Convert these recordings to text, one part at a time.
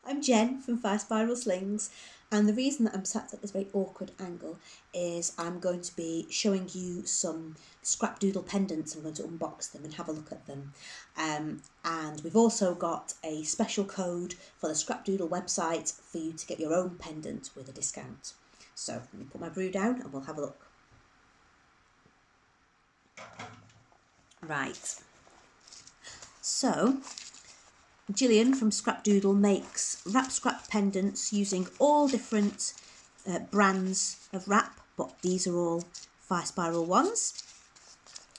I'm Jen from 5 Spiral Slings, and the reason that I'm sat at this very awkward angle is I'm going to be showing you some Scrapdoodle pendants. I'm going to unbox them and have a look at them. And we've also got a special code for the Scrapdoodle website for you to get your own pendant with a discount. So let me put my brew down and we'll have a look. Right. So Gillian from Scrapdoodle makes wrap scrap pendants using all different brands of wrap, but these are all 5 spiral ones.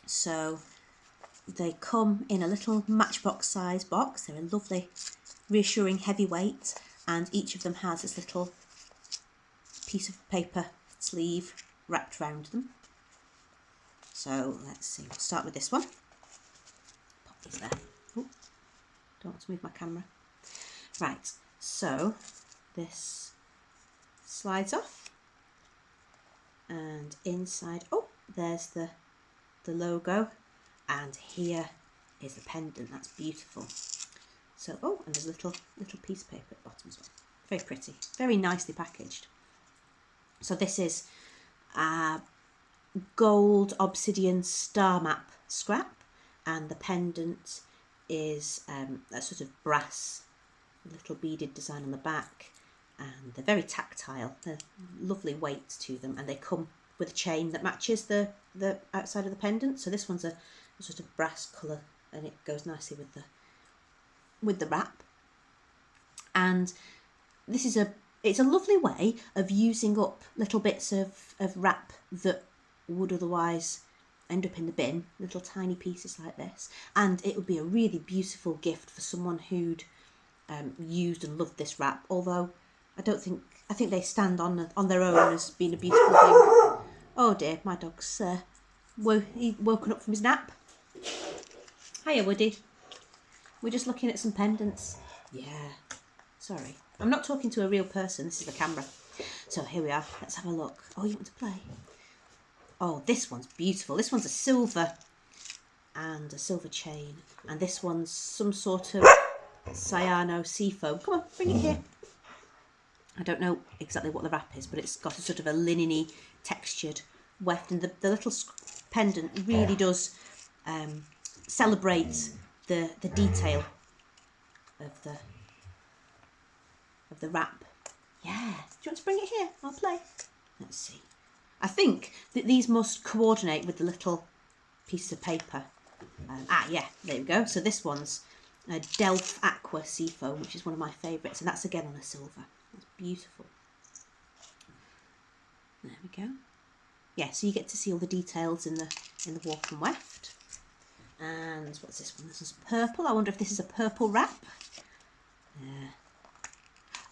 So they come in a little matchbox size box. They're a lovely, reassuring heavy weight, and each of them has this little piece of paper sleeve wrapped around them. So let's see, we'll start with this one. Pop these there. Ooh. Don't want to move my camera. Right, so this slides off, and inside, oh, there's the logo, and here is the pendant. That's beautiful. So, oh, and there's a little piece of paper at the bottom as well. Very pretty, very nicely packaged. So this is gold obsidian star map scrap, and the pendant is a sort of brass little beaded design on the back, and they're very tactile. They're lovely weight to them, and they come with a chain that matches the outside of the pendant. So this one's a sort of brass colour, and it goes nicely with the wrap. And this is it's a lovely way of using up little bits of wrap that would otherwise end up in the bin, little tiny pieces like this, and it would be a really beautiful gift for someone who'd used and loved this wrap. Although I think they stand on their own as being a beautiful thing. Oh dear, my dog's woken up from his nap. Hiya, Woody. We're just looking at some pendants. Yeah, sorry, I'm not talking to a real person. This is the camera. So here we are. Let's have a look. Oh, you want to play? Oh, this one's beautiful. This one's a silver and a silver chain. And this one's some sort of cyano seafoam. Come on, bring it here. I don't know exactly what the wrap is, but it's got a sort of a linen-y textured weft. And the little pendant really does celebrate the detail of the wrap. Yeah. Do you want to bring it here? I'll play. Let's see. I think that these must coordinate with the little piece of paper. Yeah, there we go. So this one's a Delft Aqua Seafoam, which is one of my favourites, and that's again on a silver. That's beautiful. There we go. Yeah, so you get to see all the details in the warp and weft. And what's this one? This is purple. I wonder if this is a purple wrap.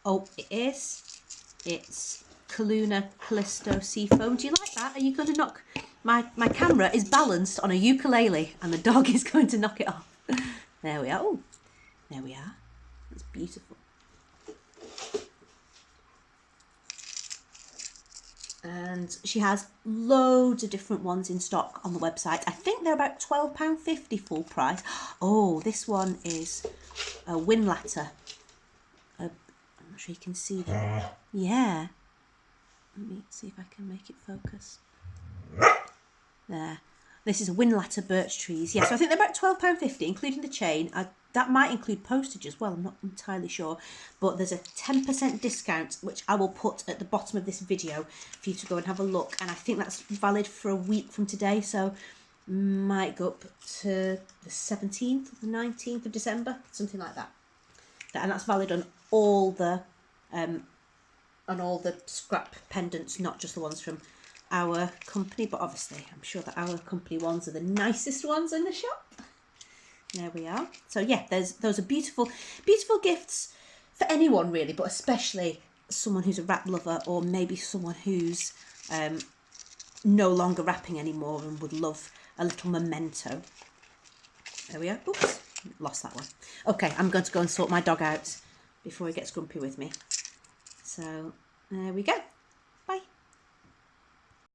Oh, it is. It's Kaluna Callisto Seafoam. Do you like that? Are you going to knock... My camera is balanced on a ukulele and the dog is going to knock it off. There we are. Oh, there we are. That's beautiful. And she has loads of different ones in stock on the website. I think they're about £12.50 full price. Oh, this one is a Winlatter. I'm not sure you can see that. Yeah. Let me see if I can make it focus. There. This is a Winlatter birch trees. Yeah, so I think they're about £12.50, including the chain. That might include postage as well. I'm not entirely sure. But there's a 10% discount, which I will put at the bottom of this video for you to go and have a look. And I think that's valid for a week from today. So might go up to the 17th or the 19th of December, something like that. And that's valid on all the scrap pendants, not just the ones from our company, but obviously I'm sure that our company ones are the nicest ones in the shop. There we are. So yeah, those are beautiful gifts for anyone really, but especially someone who's a wrap lover, or maybe someone who's no longer wrapping anymore and would love a little memento. There we are. Oops, lost that one. Okay, I'm going to go and sort my dog out before he gets grumpy with me. So there we go.